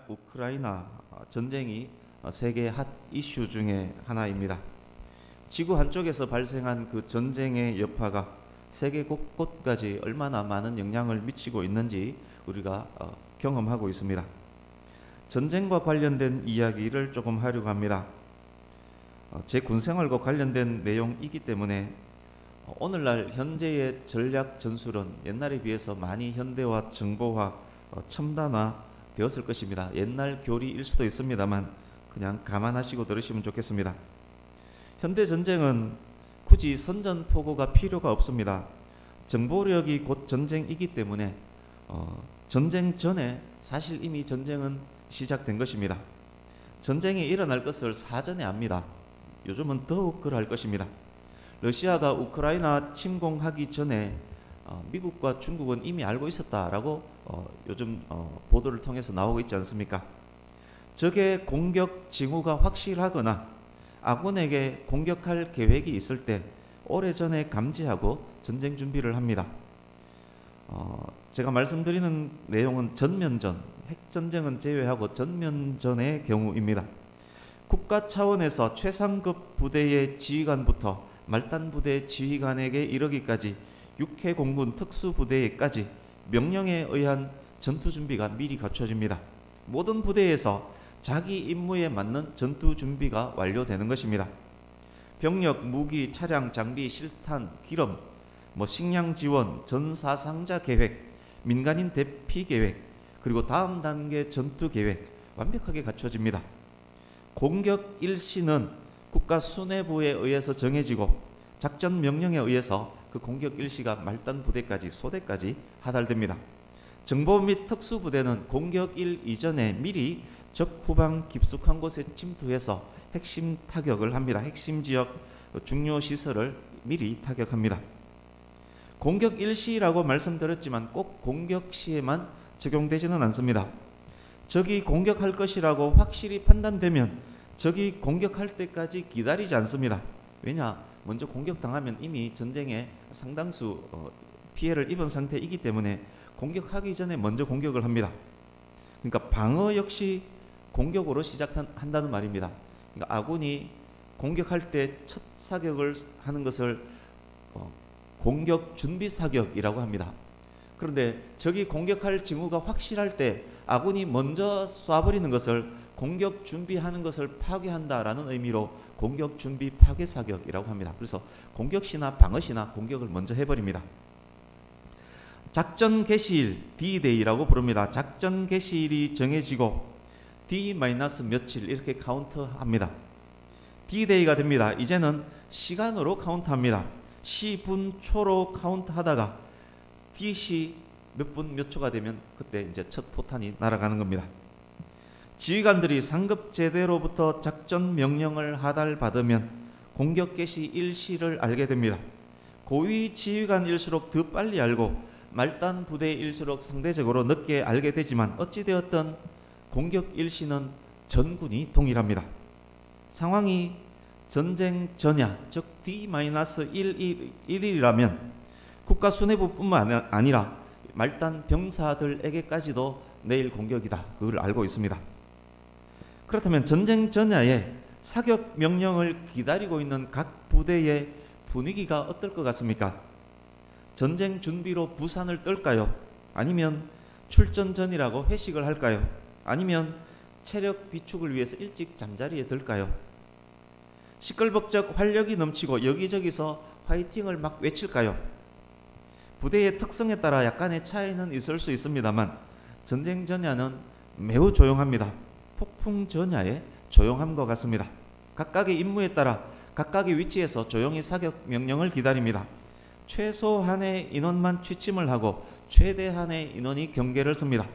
우크라이나 전쟁이 세계 핫 이슈 중에 하나입니다. 지구 한쪽에서 발생한 그 전쟁의 여파가 세계 곳곳까지 얼마나 많은 영향을 미치고 있는지 우리가 경험하고 있습니다. 전쟁과 관련된 이야기를 조금 하려고 합니다. 제 군생활과 관련된 내용이기 때문에 오늘날 현재의 전략 전술은 옛날에 비해서 많이 현대화, 정보화, 첨단화 되었을 것입니다. 옛날 교리일 수도 있습니다만 그냥 감안하시고 들으시면 좋겠습니다. 현대 전쟁은 굳이 선전포고가 필요가 없습니다. 정보력이 곧 전쟁이기 때문에 전쟁 전에 사실 이미 전쟁은 시작된 것입니다. 전쟁이 일어날 것을 사전에 압니다. 요즘은 더욱 그러할 것입니다. 러시아가 우크라이나 침공하기 전에 미국과 중국은 이미 알고 있었다라고 요즘 보도를 통해서 나오고 있지 않습니까? 적의 공격 징후가 확실하거나 아군에게 공격할 계획이 있을 때 오래전에 감지하고 전쟁 준비를 합니다. 제가 말씀드리는 내용은 전면전, 핵전쟁은 제외하고 전면전의 경우입니다. 국가 차원에서 최상급 부대의 지휘관부터 말단 부대 지휘관에게 이르기까지 육해공군 특수부대에까지 명령에 의한 전투 준비가 미리 갖춰집니다. 모든 부대에서 자기 임무에 맞는 전투 준비가 완료되는 것입니다. 병력, 무기, 차량, 장비, 실탄, 기름, 식량 지원, 전사상자 계획, 민간인 대피 계획, 그리고 다음 단계 전투 계획 완벽하게 갖춰집니다. 공격 일시는 국가 수뇌부에 의해서 정해지고 작전 명령에 의해서 그 공격 일시가 말단 부대까지 소대까지 하달됩니다. 정보 및 특수부대는 공격일 이전에 미리 적 후방 깊숙한 곳에 침투해서 핵심 타격을 합니다. 핵심 지역 중요 시설을 미리 타격합니다. 공격 일시라고 말씀드렸지만 꼭 공격 시에만 적용되지는 않습니다. 적이 공격할 것이라고 확실히 판단되면 적이 공격할 때까지 기다리지 않습니다. 왜냐? 먼저 공격당하면 이미 전쟁에 상당수 피해를 입은 상태이기 때문에 공격하기 전에 먼저 공격을 합니다. 그러니까 방어 역시 공격으로 시작한다는 말입니다. 그러니까 아군이 공격할 때 첫 사격을 하는 것을 공격 준비 사격이라고 합니다. 그런데 적이 공격할 징후가 확실할 때 아군이 먼저 쏴버리는 것을 공격 준비하는 것을 파괴한다라는 의미로 공격 준비 파괴 사격이라고 합니다. 그래서 공격 시나 방어 시나 공격을 먼저 해버립니다. 작전 개시일 D-Day라고 부릅니다. 작전 개시일이 정해지고 D-며칠 이렇게 카운트합니다. D-Day가 됩니다. 이제는 시간으로 카운트합니다. 시, 분, 초로 카운트하다가 D시 몇 분 몇 초가 되면 그때 이제 첫 포탄이 날아가는 겁니다. 지휘관들이 상급 제대로부터 작전 명령을 하달받으면 공격 개시 일시를 알게 됩니다. 고위 지휘관일수록 더 빨리 알고 말단 부대일수록 상대적으로 늦게 알게 되지만 어찌되었든 공격 일시는 전군이 동일합니다. 상황이 전쟁 전야, 즉 D-1일이라면 국가 수뇌부뿐만 아니라 말단 병사들에게까지도 내일 공격이다. 그걸 알고 있습니다. 그렇다면 전쟁 전야에 사격 명령을 기다리고 있는 각 부대의 분위기가 어떨 것 같습니까? 전쟁 준비로 부산을 떨까요? 아니면 출전 전이라고 회식을 할까요? 아니면 체력 비축을 위해서 일찍 잠자리에 들까요? 시끌벅적 활력이 넘치고 여기저기서 화이팅을 막 외칠까요? 부대의 특성에 따라 약간의 차이는 있을 수 있습니다만 전쟁 전야는 매우 조용합니다. 폭풍 전야에 조용한 것 같습니다. 각각의 임무에 따라 각각의 위치에서 조용히 사격 명령을 기다립니다. 최소한의 인원만 취침을 하고 최대한의 인원이 경계를 섭니다.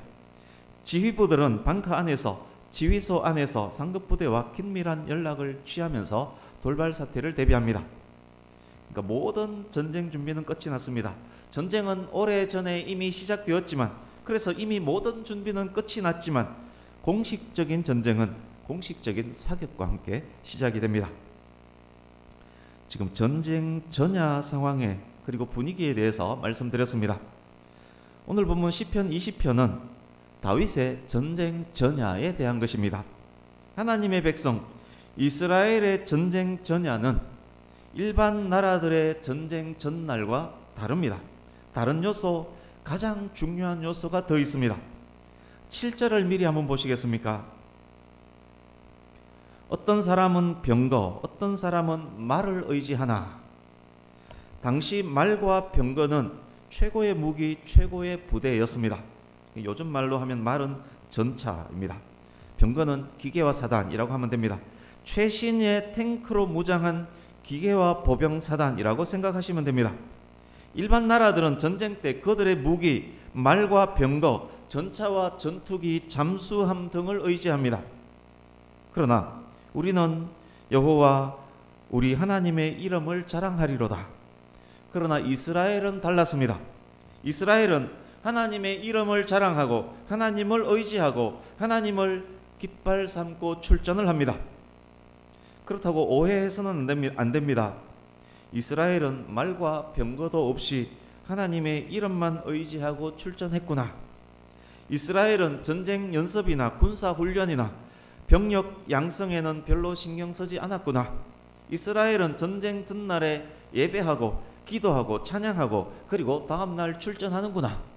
지휘부들은 벙커 안에서 지휘소 안에서 상급부대와 긴밀한 연락을 취하면서 돌발 사태를 대비합니다. 그러니까 모든 전쟁 준비는 끝이 났습니다. 전쟁은 오래전에 이미 시작되었지만 그래서 이미 모든 준비는 끝이 났지만 공식적인 전쟁은 공식적인 사격과 함께 시작이 됩니다. 지금 전쟁 전야 상황에 그리고 분위기에 대해서 말씀드렸습니다. 오늘 본문 시편 20편은 다윗의 전쟁 전야에 대한 것입니다. 하나님의 백성 이스라엘의 전쟁 전야는 일반 나라들의 전쟁 전날과 다릅니다. 다른 요소, 가장 중요한 요소가 더 있습니다. 7절을 미리 한번 보시겠습니까? 어떤 사람은 병거, 어떤 사람은 말을 의지하나. 당시 말과 병거는 최고의 무기, 최고의 부대였습니다. 요즘 말로 하면 말은 전차입니다. 병거는 기계화 사단이라고 하면 됩니다. 최신의 탱크로 무장한 기계화 보병 사단이라고 생각하시면 됩니다. 일반 나라들은 전쟁 때 그들의 무기, 말과 병거, 전차와 전투기, 잠수함 등을 의지합니다. 그러나 우리는 여호와 우리 하나님의 이름을 자랑하리로다. 그러나 이스라엘은 달랐습니다. 이스라엘은 하나님의 이름을 자랑하고 하나님을 의지하고 하나님을 깃발 삼고 출전을 합니다. 그렇다고 오해해서는 안 됩니다. 이스라엘은 말과 병거도 없이 하나님의 이름만 의지하고 출전했구나. 이스라엘은 전쟁 연습이나 군사 훈련이나 병력 양성에는 별로 신경 쓰지 않았구나. 이스라엘은 전쟁 전날에 예배하고 기도하고 찬양하고 그리고 다음날 출전하는구나.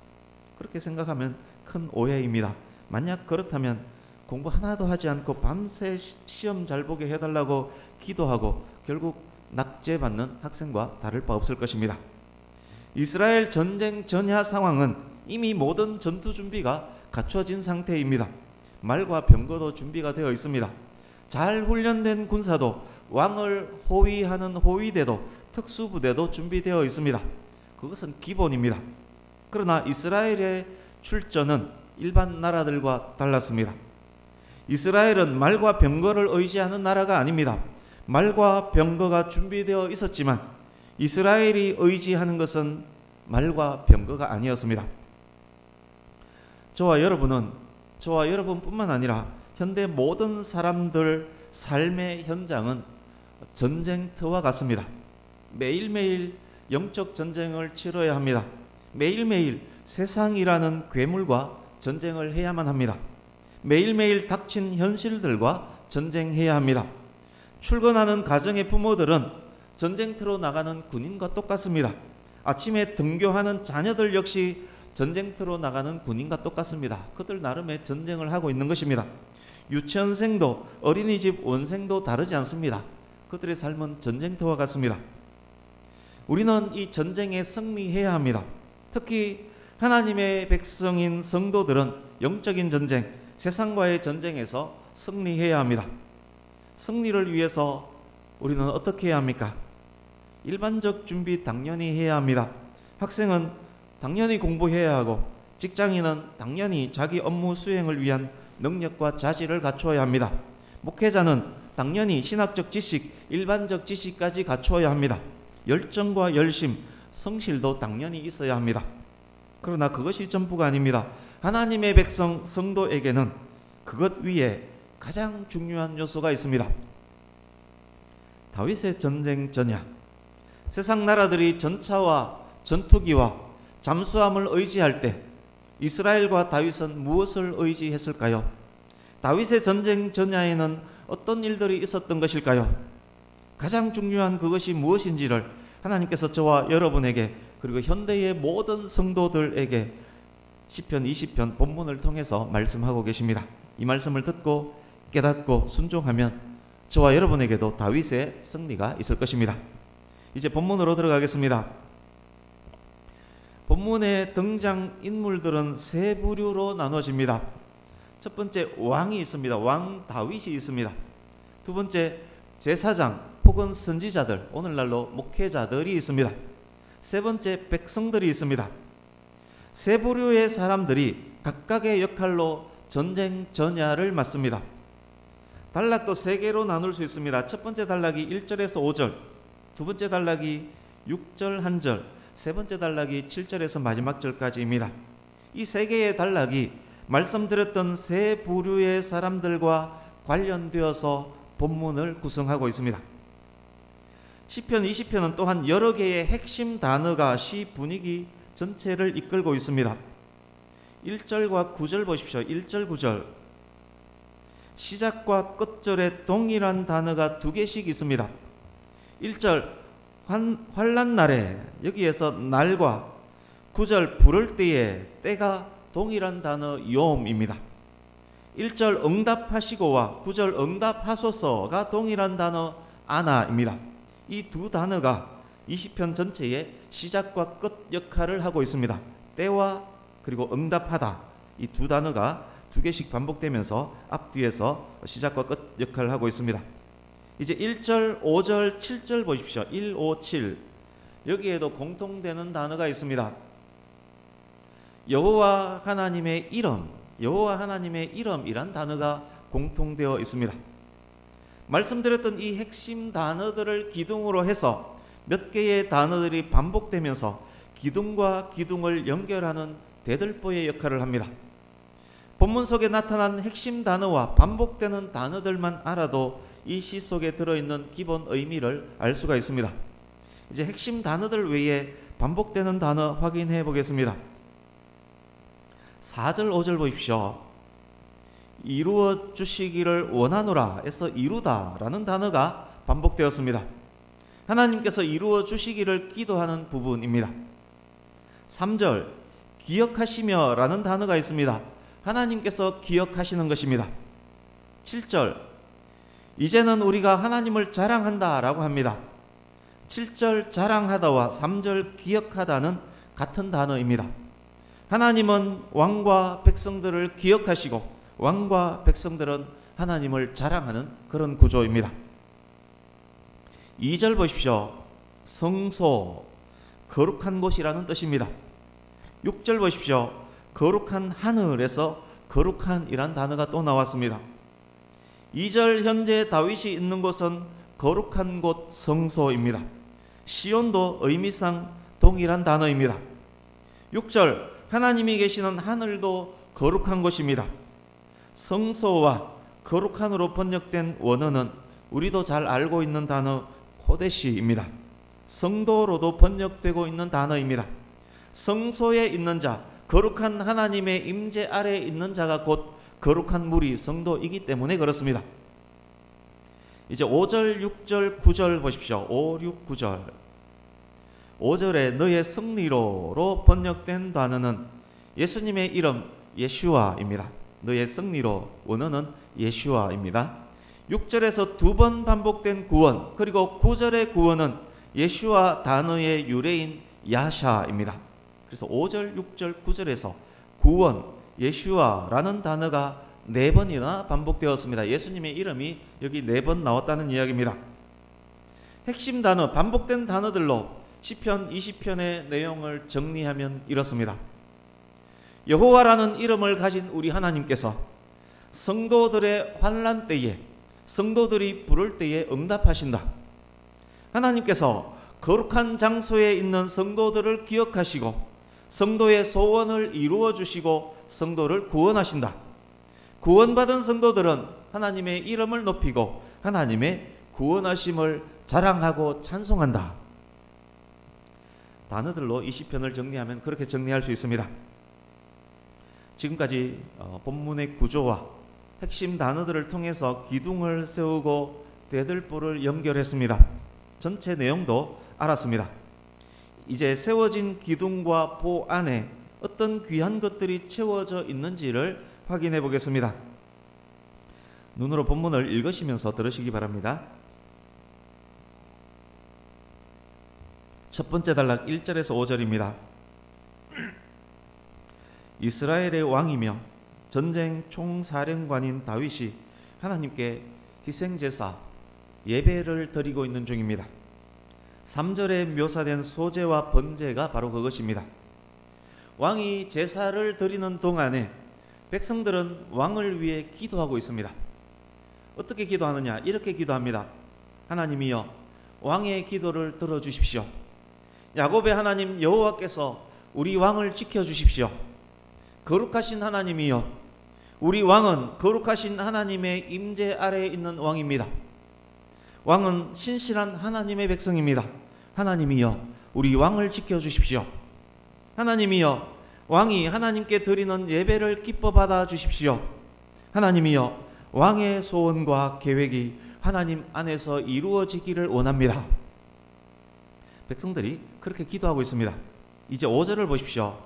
그렇게 생각하면 큰 오해입니다. 만약 그렇다면 공부 하나도 하지 않고 밤새 시험 잘 보게 해달라고 기도하고 결국 낙제받는 학생과 다를 바 없을 것입니다. 이스라엘 전쟁 전야 상황은 이미 모든 전투 준비가 갖춰진 상태입니다. 말과 병거도 준비가 되어 있습니다. 잘 훈련된 군사도, 왕을 호위하는 호위대도, 특수부대도 준비되어 있습니다. 그것은 기본입니다. 그러나 이스라엘의 출전은 일반 나라들과 달랐습니다. 이스라엘은 말과 병거를 의지하는 나라가 아닙니다. 말과 병거가 준비되어 있었지만 이스라엘이 의지하는 것은 말과 병거가 아니었습니다. 저와 여러분뿐만 아니라 현대 모든 사람들 삶의 현장은 전쟁터와 같습니다. 매일매일 영적 전쟁을 치러야 합니다. 매일매일 세상이라는 괴물과 전쟁을 해야만 합니다. 매일매일 닥친 현실들과 전쟁해야 합니다. 출근하는 가정의 부모들은 전쟁터로 나가는 군인과 똑같습니다. 아침에 등교하는 자녀들 역시 전쟁터로 나가는 군인과 똑같습니다. 그들 나름의 전쟁을 하고 있는 것입니다. 유치원생도 어린이집 원생도 다르지 않습니다. 그들의 삶은 전쟁터와 같습니다. 우리는 이 전쟁에 승리해야 합니다. 특히 하나님의 백성인 성도들은 영적인 전쟁, 세상과의 전쟁에서 승리해야 합니다. 승리를 위해서 우리는 어떻게 해야 합니까? 일반적 준비 당연히 해야 합니다. 학생은 당연히 공부해야 하고 직장인은 당연히 자기 업무 수행을 위한 능력과 자질을 갖추어야 합니다. 목회자는 당연히 신학적 지식, 일반적 지식까지 갖추어야 합니다. 열정과 열심, 성실도 당연히 있어야 합니다. 그러나 그것이 전부가 아닙니다. 하나님의 백성 성도에게는 그것 위에 가장 중요한 요소가 있습니다. 다윗의 전쟁 전야. 세상 나라들이 전차와 전투기와 잠수함을 의지할 때 이스라엘과 다윗은 무엇을 의지했을까요? 다윗의 전쟁 전야에는 어떤 일들이 있었던 것일까요? 가장 중요한 그것이 무엇인지를 하나님께서 저와 여러분에게 그리고 현대의 모든 성도들에게 시편 20편 본문을 통해서 말씀하고 계십니다. 이 말씀을 듣고 깨닫고 순종하면 저와 여러분에게도 다윗의 승리가 있을 것입니다. 이제 본문으로 들어가겠습니다. 본문의 등장 인물들은 세 부류로 나눠집니다. 첫 번째 왕이 있습니다. 왕 다윗이 있습니다. 두 번째 제사장 혹은 선지자들, 오늘날로 목회자들이 있습니다. 세 번째 백성들이 있습니다. 세 부류의 사람들이 각각의 역할로 전쟁 전야를 맡습니다. 단락도 세 개로 나눌 수 있습니다. 첫 번째 단락이 1절에서 5절, 두 번째 단락이 6절 1절, 세 번째 단락이 7절에서 마지막 절까지입니다. 이 세 개의 단락이 말씀드렸던 세 부류의 사람들과 관련되어서 본문을 구성하고 있습니다. 시편 20편은 또한 여러 개의 핵심 단어가 시 분위기 전체를 이끌고 있습니다. 1절과 9절 보십시오. 1절 9절 시작과 끝절에 동일한 단어가 두 개씩 있습니다. 1절 환난 날에, 여기에서 날과 9절 부를 때에 때가 동일한 단어 욤입니다. 1절 응답하시고와 9절 응답하소서가 동일한 단어 아나입니다. 이 두 단어가 20편 전체의 시작과 끝 역할을 하고 있습니다. 때와 그리고 응답하다, 이 두 단어가 두 개씩 반복되면서 앞뒤에서 시작과 끝 역할을 하고 있습니다. 이제 1절, 5절, 7절 보십시오. 1, 5, 7 여기에도 공통되는 단어가 있습니다. 여호와 하나님의 이름, 여호와 하나님의 이름이란 단어가 공통되어 있습니다. 말씀드렸던 이 핵심 단어들을 기둥으로 해서 몇 개의 단어들이 반복되면서 기둥과 기둥을 연결하는 대들보의 역할을 합니다. 본문 속에 나타난 핵심 단어와 반복되는 단어들만 알아도 이 시 속에 들어있는 기본 의미를 알 수가 있습니다. 이제 핵심 단어들 외에 반복되는 단어 확인해 보겠습니다. 4절 5절 보십시오. 이루어 주시기를 원하노라 에서 이루다 라는 단어가 반복되었습니다. 하나님께서 이루어 주시기를 기도하는 부분입니다. 3절 기억하시며 라는 단어가 있습니다. 하나님께서 기억하시는 것입니다. 7절 이제는 우리가 하나님을 자랑한다 라고 합니다. 7절 자랑하다와 3절 기억하다는 같은 단어입니다. 하나님은 왕과 백성들을 기억하시고 왕과 백성들은 하나님을 자랑하는 그런 구조입니다. 2절 보십시오. 성소, 거룩한 곳이라는 뜻입니다. 6절 보십시오. 거룩한 하늘에서 거룩한이란 단어가 또 나왔습니다. 2절 현재 다윗이 있는 곳은 거룩한 곳 성소입니다. 시온도 의미상 동일한 단어입니다. 6절 하나님이 계시는 하늘도 거룩한 곳입니다. 성소와 거룩한으로 번역된 원어는 우리도 잘 알고 있는 단어 코데시입니다. 성도로도 번역되고 있는 단어입니다. 성소에 있는 자, 거룩한 하나님의 임재 아래에 있는 자가 곧 거룩한 무리 성도이기 때문에 그렇습니다. 이제 5절, 6절, 9절 보십시오. 5, 6, 9절 5절에 너의 승리로로 번역된 단어는 예수님의 이름 예슈아입니다. 너의 승리로, 원어는 예슈아입니다. 6절에서 두 번 반복된 구원, 그리고 9절의 구원은 예슈아 단어의 유래인 야샤입니다. 그래서 5절, 6절, 9절에서 구원, 예슈아라는 단어가 4번이나 반복되었습니다. 예수님의 이름이 여기 4번 나왔다는 이야기입니다. 핵심 단어, 반복된 단어들로 시편 20편의 내용을 정리하면 이렇습니다. 여호와라는 이름을 가진 우리 하나님께서 성도들의 환난 때에, 성도들이 부를 때에 응답하신다. 하나님께서 거룩한 장소에 있는 성도들을 기억하시고 성도의 소원을 이루어 주시고 성도를 구원하신다. 구원받은 성도들은 하나님의 이름을 높이고 하나님의 구원하심을 자랑하고 찬송한다. 단어들로 이 시편을 정리하면 그렇게 정리할 수 있습니다. 지금까지 본문의 구조와 핵심 단어들을 통해서 기둥을 세우고 대들보를 연결했습니다. 전체 내용도 알았습니다. 이제 세워진 기둥과 보 안에 어떤 귀한 것들이 채워져 있는지를 확인해 보겠습니다. 눈으로 본문을 읽으시면서 들으시기 바랍니다. 첫 번째 단락 1절에서 5절입니다. 이스라엘의 왕이며 전쟁 총사령관인 다윗이 하나님께 희생제사 예배를 드리고 있는 중입니다. 3절에 묘사된 소제와 번제가 바로 그것입니다. 왕이 제사를 드리는 동안에 백성들은 왕을 위해 기도하고 있습니다. 어떻게 기도하느냐? 이렇게 기도합니다. 하나님이여 왕의 기도를 들어주십시오. 야곱의 하나님 여호와께서 우리 왕을 지켜주십시오. 거룩하신 하나님이여 우리 왕은 거룩하신 하나님의 임재 아래에 있는 왕입니다. 왕은 신실한 하나님의 백성입니다. 하나님이여 우리 왕을 지켜주십시오. 하나님이여 왕이 하나님께 드리는 예배를 기뻐 받아 주십시오. 하나님이여, 왕의 소원과 계획이 하나님 안에서 이루어지기를 원합니다. 백성들이 그렇게 기도하고 있습니다. 이제 5절을 보십시오.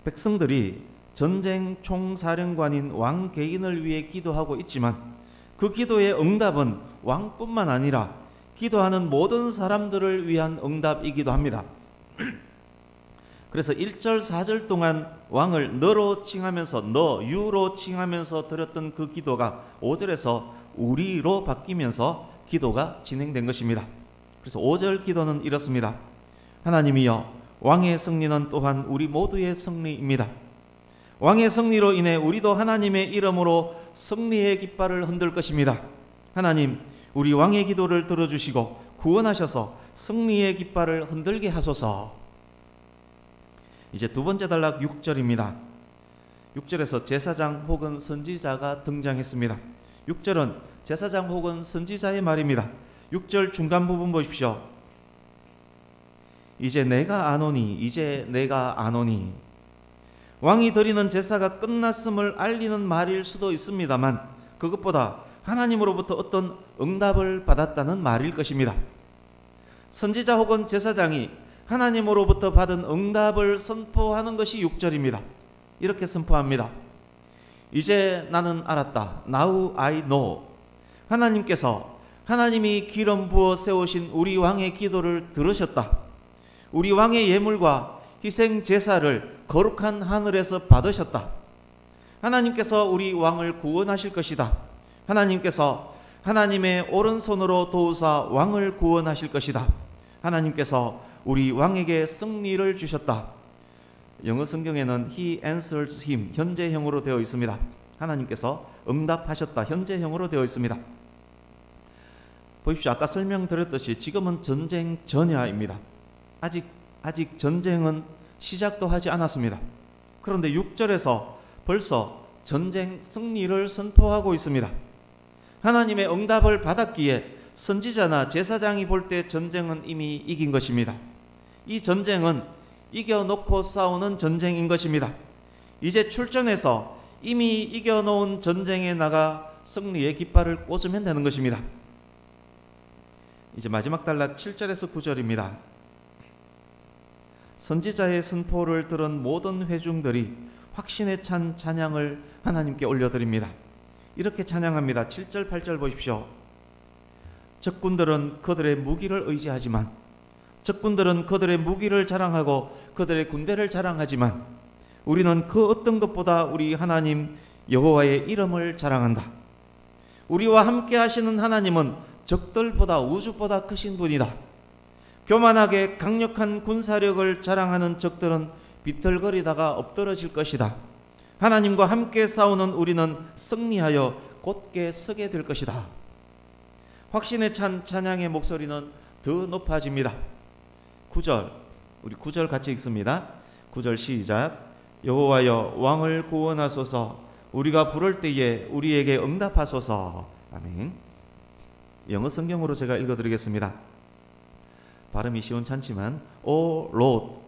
백성들이 전쟁 총사령관인 왕 개인을 위해 기도하고 있지만 그 기도의 응답은 왕뿐만 아니라 기도하는 모든 사람들을 위한 응답이기도 합니다. 그래서 1절 4절 동안 왕을 너로 칭하면서 너 유로 칭하면서 드렸던 그 기도가 5절에서 우리로 바뀌면서 기도가 진행된 것입니다. 그래서 5절 기도는 이렇습니다. 하나님이여, 왕의 승리는 또한 우리 모두의 승리입니다. 왕의 승리로 인해 우리도 하나님의 이름으로 승리의 깃발을 흔들 것입니다. 하나님, 우리 왕의 기도를 들어주시고 구원하셔서 승리의 깃발을 흔들게 하소서. 이제 두 번째 단락 6절입니다. 6절에서 제사장 혹은 선지자가 등장했습니다. 6절은 제사장 혹은 선지자의 말입니다. 6절 중간 부분 보십시오. 이제 내가 아노니, 이제 내가 아노니. 왕이 드리는 제사가 끝났음을 알리는 말일 수도 있습니다만 그것보다 하나님으로부터 어떤 응답을 받았다는 말일 것입니다. 선지자 혹은 제사장이 하나님으로부터 받은 응답을 선포하는 것이 6절입니다. 이렇게 선포합니다. 이제 나는 알았다. Now I know. 하나님께서 하나님이 기름 부어 세우신 우리 왕의 기도를 들으셨다. 우리 왕의 예물과 희생 제사를 거룩한 하늘에서 받으셨다. 하나님께서 우리 왕을 구원하실 것이다. 하나님께서 하나님의 오른손으로 도우사 왕을 구원하실 것이다. 하나님께서 우리 왕에게 승리를 주셨다. 영어 성경에는 He answers him, 현재형으로 되어 있습니다. 하나님께서 응답하셨다, 현재형으로 되어 있습니다. 보십시오. 아까 설명드렸듯이 지금은 전쟁 전야입니다. 아직 전쟁은 시작도 하지 않았습니다. 그런데 6절에서 벌써 전쟁 승리를 선포하고 있습니다. 하나님의 응답을 받았기에 선지자나 제사장이 볼 때 전쟁은 이미 이긴 것입니다. 이 전쟁은 이겨놓고 싸우는 전쟁인 것입니다. 이제 출전해서 이미 이겨놓은 전쟁에 나가 승리의 깃발을 꽂으면 되는 것입니다. 이제 마지막 단락 7절에서 9절입니다. 선지자의 선포를 들은 모든 회중들이 확신에 찬 찬양을 하나님께 올려드립니다. 이렇게 찬양합니다. 7절 8절 보십시오. 적군들은 그들의 무기를 의지하지만, 적군들은 그들의 무기를 자랑하고 그들의 군대를 자랑하지만 우리는 그 어떤 것보다 우리 하나님 여호와의 이름을 자랑한다. 우리와 함께 하시는 하나님은 적들보다 우주보다 크신 분이다. 교만하게 강력한 군사력을 자랑하는 적들은 비틀거리다가 엎드러질 것이다. 하나님과 함께 싸우는 우리는 승리하여 곧게 서게 될 것이다. 확신에 찬 찬양의 목소리는 더 높아집니다. 9절, 우리 9절 같이 읽습니다. 9절 시작. 여호와여, 왕을 구원하소서. 우리가 부를 때에 우리에게 응답하소서. 아멘. 영어 성경으로 제가 읽어드리겠습니다. 발음이 시원찮지만 O Lord,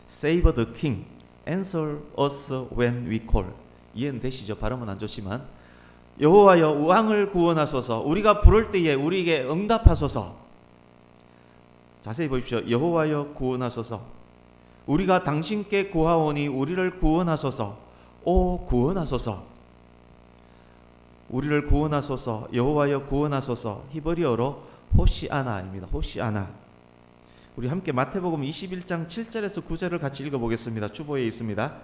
save the king, answer us when we call. 이해는 되시죠? 발음은 안 좋지만 여호와여, 왕을 구원하소서. 우리가 부를 때에 우리에게 응답하소서. 자세히 보십시오. 여호와여 구원하소서. 우리가 당신께 구하오니 우리를 구원하소서. 오 구원하소서. 우리를 구원하소서. 여호와여 구원하소서. 히브리어로 호시아나입니다. 호시아나. 우리 함께 마태복음 21장 7절에서 9절을 같이 읽어보겠습니다. 주보에 있습니다.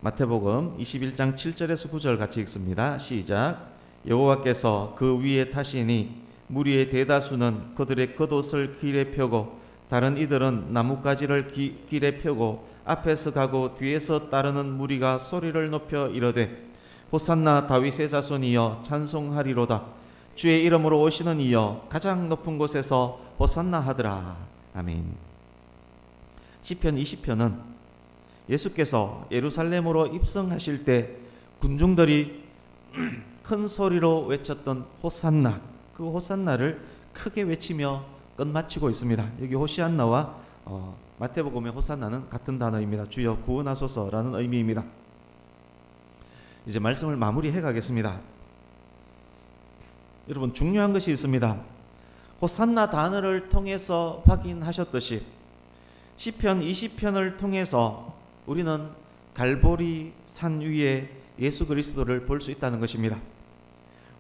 마태복음 21장 7절에서 9절 같이 읽습니다. 시작. 여호와께서 그 위에 타시니 무리의 대다수는 그들의 겉옷을 길에 펴고 다른 이들은 나뭇가지를 길에 펴고 앞에서 가고 뒤에서 따르는 무리가 소리를 높여 이르되 호산나 다윗의 자손이여 찬송하리로다. 주의 이름으로 오시는 이여 가장 높은 곳에서 호산나 하더라. 아멘. 시편 20편은 예수께서 예루살렘으로 입성하실 때 군중들이 큰 소리로 외쳤던 호산나, 그 호산나를 크게 외치며 끝마치고 있습니다. 여기 호시안나와 마태복음의 호산나는 같은 단어입니다. 주여 구원하소서라는 의미입니다. 이제 말씀을 마무리해 가겠습니다. 여러분, 중요한 것이 있습니다. 호산나 단어를 통해서 확인하셨듯이 시편 20편을 통해서 우리는 갈보리 산 위에 예수 그리스도를 볼 수 있다는 것입니다.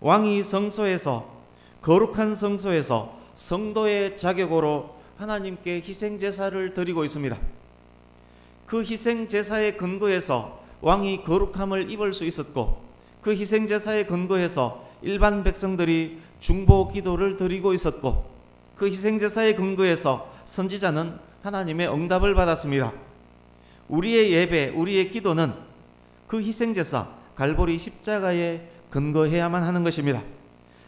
왕이 성소에서, 거룩한 성소에서 성도의 자격으로 하나님께 희생제사를 드리고 있습니다. 그 희생제사의 근거에서 왕이 거룩함을 입을 수 있었고, 그 희생제사의 근거에서 일반 백성들이 중보 기도를 드리고 있었고, 그 희생제사의 근거에서 선지자는 하나님의 응답을 받았습니다. 우리의 예배, 우리의 기도는 그 희생제사 갈보리 십자가에 근거해야만 하는 것입니다.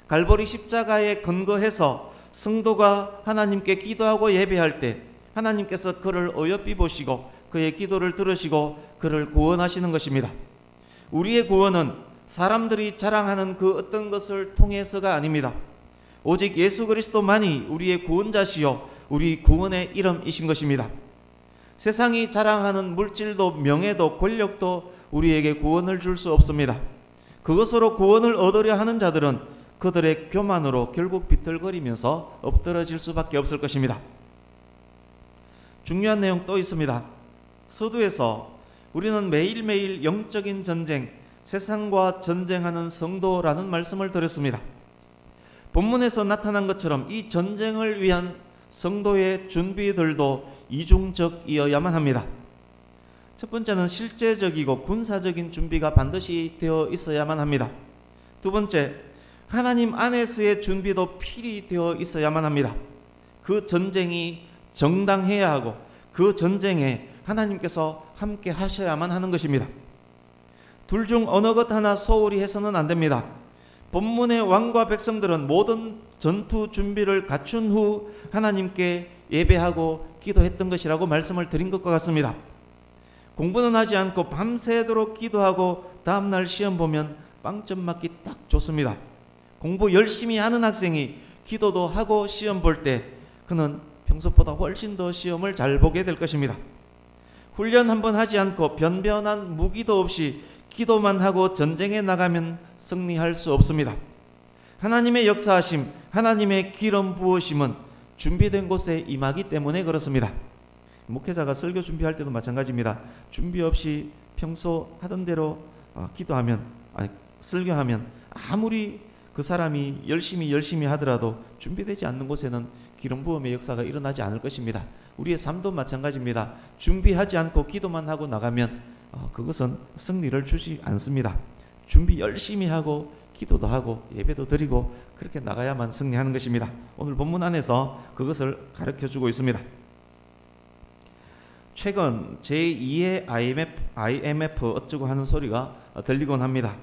갈보리 십자가에 근거해서 성도가 하나님께 기도하고 예배할 때 하나님께서 그를 어여삐 보시고 그의 기도를 들으시고 그를 구원하시는 것입니다. 우리의 구원은 사람들이 자랑하는 그 어떤 것을 통해서가 아닙니다. 오직 예수 그리스도만이 우리의 구원자시요 우리 구원의 이름이신 것입니다. 세상이 자랑하는 물질도 명예도 권력도 우리에게 구원을 줄 수 없습니다. 그것으로 구원을 얻으려 하는 자들은 그들의 교만으로 결국 비틀거리면서 엎드러질 수밖에 없을 것입니다. 중요한 내용 또 있습니다. 서두에서 우리는 매일매일 영적인 전쟁, 세상과 전쟁하는 성도라는 말씀을 드렸습니다. 본문에서 나타난 것처럼 이 전쟁을 위한 성도의 준비들도 이중적이어야만 합니다. 첫 번째는 실제적이고 군사적인 준비가 반드시 되어 있어야만 합니다. 두 번째, 하나님 안에서의 준비도 필히 되어 있어야만 합니다. 그 전쟁이 정당해야 하고 그 전쟁에 하나님께서 함께 하셔야만 하는 것입니다. 둘 중 어느 것 하나 소홀히 해서는 안 됩니다. 본문의 왕과 백성들은 모든 전투 준비를 갖춘 후 하나님께 예배하고 기도했던 것이라고 말씀을 드린 것과 같습니다. 공부는 하지 않고 밤새도록 기도하고 다음날 시험 보면 빵점 맞기 딱 좋습니다. 공부 열심히 하는 학생이 기도도 하고 시험 볼 때 그는 평소보다 훨씬 더 시험을 잘 보게 될 것입니다. 훈련 한번 하지 않고 변변한 무기도 없이 기도만 하고 전쟁에 나가면 승리할 수 없습니다. 하나님의 역사하심, 하나님의 기름 부으심은 준비된 곳에 임하기 때문에 그렇습니다. 목회자가 설교 준비할 때도 마찬가지입니다. 준비 없이 평소 하던 대로 기도하면, 설교하면 아무리 그 사람이 열심히 하더라도 준비되지 않는 곳에는 기름 부음의 역사가 일어나지 않을 것입니다. 우리의 삶도 마찬가지입니다. 준비하지 않고 기도만 하고 나가면 그것은 승리를 주지 않습니다. 준비 열심히 하고 기도도 하고 예배도 드리고 그렇게 나가야만 승리하는 것입니다. 오늘 본문 안에서 그것을 가르쳐주고 있습니다. 최근 제2의 IMF 어쩌고 하는 소리가 들리곤 합니다.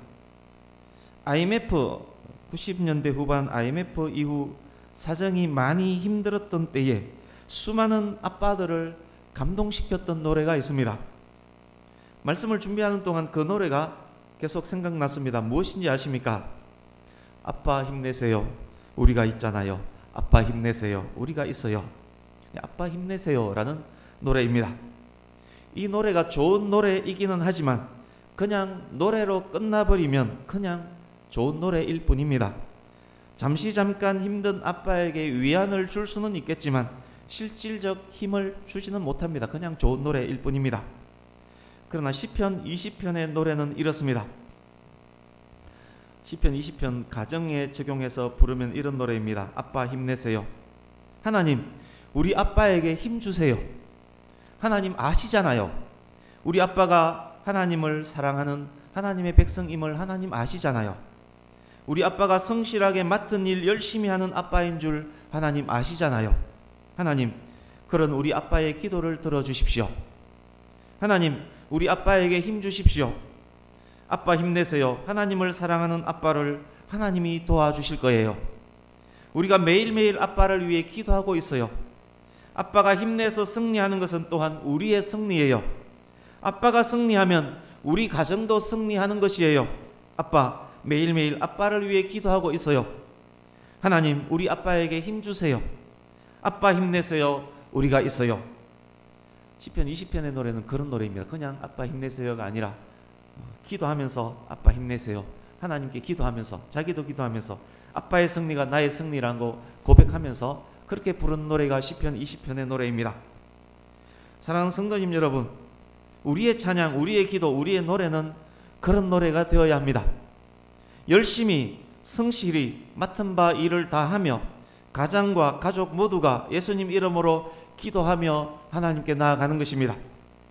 IMF 90년대 후반 IMF 이후 사정이 많이 힘들었던 때에 수많은 아빠들을 감동시켰던 노래가 있습니다. 말씀을 준비하는 동안 그 노래가 계속 생각났습니다. 무엇인지 아십니까? 아빠 힘내세요. 우리가 있잖아요. 아빠 힘내세요. 우리가 있어요. 아빠 힘내세요 라는 노래입니다. 이 노래가 좋은 노래이기는 하지만 그냥 노래로 끝나버리면 그냥 좋은 노래일 뿐입니다. 잠깐 힘든 아빠에게 위안을 줄 수는 있겠지만 실질적 힘을 주지는 못합니다. 그냥 좋은 노래일 뿐입니다. 그러나 시편 20편의 노래는 이렇습니다. 시편 20편 가정에 적용해서 부르면 이런 노래입니다. 아빠 힘내세요. 하나님, 우리 아빠에게 힘 주세요. 하나님 아시잖아요. 우리 아빠가 하나님을 사랑하는 하나님의 백성임을 하나님 아시잖아요. 우리 아빠가 성실하게 맡은 일 열심히 하는 아빠인 줄 하나님 아시잖아요. 하나님, 그런 우리 아빠의 기도를 들어주십시오. 하나님, 우리 아빠에게 힘 주십시오. 아빠 힘내세요. 하나님을 사랑하는 아빠를 하나님이 도와주실 거예요. 우리가 매일매일 아빠를 위해 기도하고 있어요. 아빠가 힘내서 승리하는 것은 또한 우리의 승리예요. 아빠가 승리하면 우리 가정도 승리하는 것이에요. 아빠, 매일매일 아빠를 위해 기도하고 있어요. 하나님, 우리 아빠에게 힘 주세요. 아빠 힘내세요. 우리가 있어요. 시편 20편의 노래는 그런 노래입니다. 그냥 아빠 힘내세요가 아니라 기도하면서 아빠 힘내세요. 하나님께 기도하면서, 자기도 기도하면서 아빠의 승리가 나의 승리라고 고백하면서 그렇게 부른 노래가 시편 20편의 노래입니다. 사랑하는 성도님 여러분, 우리의 찬양, 우리의 기도, 우리의 노래는 그런 노래가 되어야 합니다. 열심히 성실히 맡은 바 일을 다하며 가장과 가족 모두가 예수님 이름으로 기도하며 하나님께 나아가는 것입니다.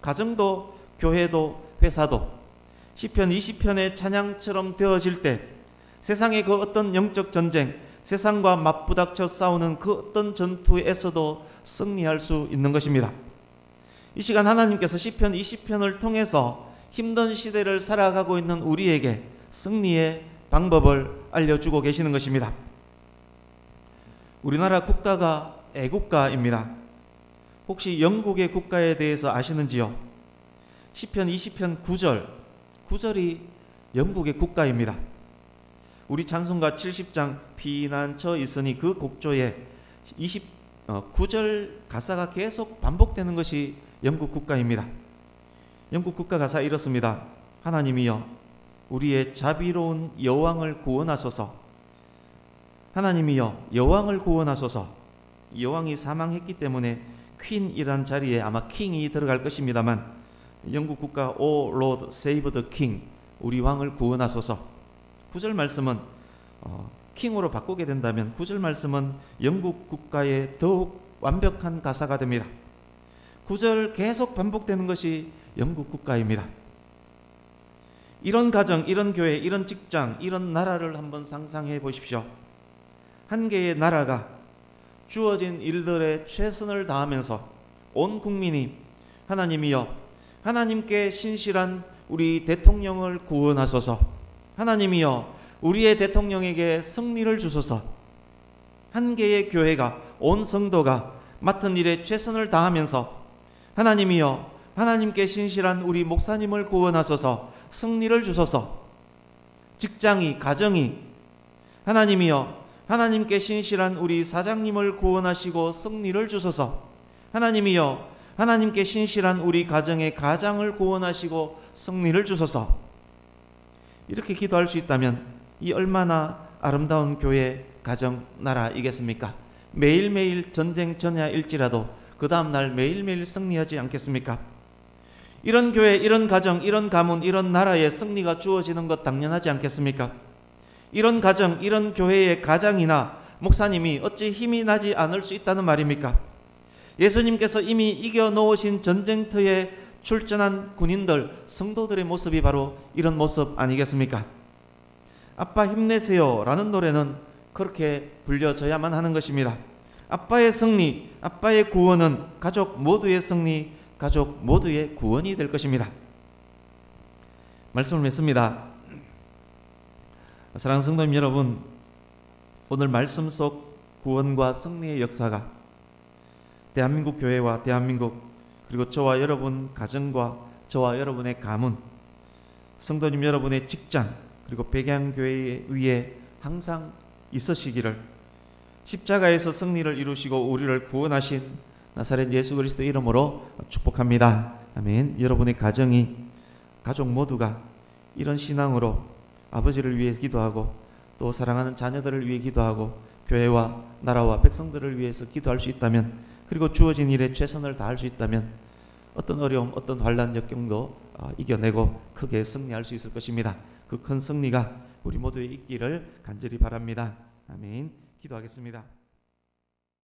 가정도 교회도 회사도 시편 20편의 찬양처럼 되어질 때 세상의 그 어떤 영적 전쟁, 세상과 맞부닥쳐 싸우는 그 어떤 전투에서도 승리할 수 있는 것입니다. 이 시간 하나님께서 시편 20편을 통해서 힘든 시대를 살아가고 있는 우리에게 승리의 방법을 알려주고 계시는 것입니다. 우리나라 국가가 애국가입니다. 혹시 영국의 국가에 대해서 아시는지요? 시편 20편 9절이 영국의 국가입니다. 우리 찬송가 70장 피난처 있으니 그 곡조에 9절 가사가 계속 반복되는 것이 영국 국가입니다. 영국 국가 가사 이렇습니다. 하나님이여 우리의 자비로운 여왕을 구원하소서. 하나님이여 여왕을 구원하소서. 여왕이 사망했기 때문에 퀸이란 자리에 아마 킹이 들어갈 것입니다만 영국 국가 O Lord save the king, 우리 왕을 구원하소서. 9절 말씀은 킹으로 바꾸게 된다면 9절 말씀은 영국 국가의 더욱 완벽한 가사가 됩니다. 9절 계속 반복되는 것이 영국 국가입니다. 이런 가정, 이런 교회, 이런 직장, 이런 나라를 한번 상상해 보십시오. 한 개의 나라가 주어진 일들에 최선을 다하면서 온 국민이 하나님이여 하나님께 신실한 우리 대통령을 구원하소서. 하나님이여 우리의 대통령에게 승리를 주소서. 한 개의 교회가, 온 성도가 맡은 일에 최선을 다하면서 하나님이여 하나님께 신실한 우리 목사님을 구원하소서. 승리를 주소서. 직장이, 가정이 하나님이여 하나님께 신실한 우리 사장님을 구원하시고 승리를 주소서. 하나님이여 하나님께 신실한 우리 가정의 가장을 구원하시고 승리를 주소서. 이렇게 기도할 수 있다면 이 얼마나 아름다운 교회, 가정, 나라이겠습니까? 매일매일 전쟁 전야일지라도 그 다음날 매일매일 승리하지 않겠습니까? 이런 교회, 이런 가정, 이런 가문, 이런 나라에 승리가 주어지는 것 당연하지 않겠습니까? 이런 가정, 이런 교회의 가장이나 목사님이 어찌 힘이 나지 않을 수 있다는 말입니까? 예수님께서 이미 이겨놓으신 전쟁터에 출전한 군인들, 성도들의 모습이 바로 이런 모습 아니겠습니까? 아빠 힘내세요 라는 노래는 그렇게 불려져야만 하는 것입니다. 아빠의 승리, 아빠의 구원은 가족 모두의 승리, 가족 모두의 구원이 될 것입니다. 말씀을 맺습니다. 사랑하는 성도님 여러분, 오늘 말씀 속 구원과 승리의 역사가 대한민국 교회와 대한민국 그리고 저와 여러분 가정과 저와 여러분의 가문, 성도님 여러분의 직장 그리고 백양교회 위에 항상 있으시기를 십자가에서 승리를 이루시고 우리를 구원하신 나사렛 예수 그리스도 이름으로 축복합니다. 아멘. 여러분의 가정이, 가족 모두가 이런 신앙으로 아버지를 위해 기도하고 또 사랑하는 자녀들을 위해 기도하고 교회와 나라와 백성들을 위해서 기도할 수 있다면, 그리고 주어진 일에 최선을 다할 수 있다면 어떤 어려움, 어떤 환난 역경도 이겨내고 크게 승리할 수 있을 것입니다. 그 큰 승리가 우리 모두에 있기를 간절히 바랍니다. 아멘. 기도하겠습니다.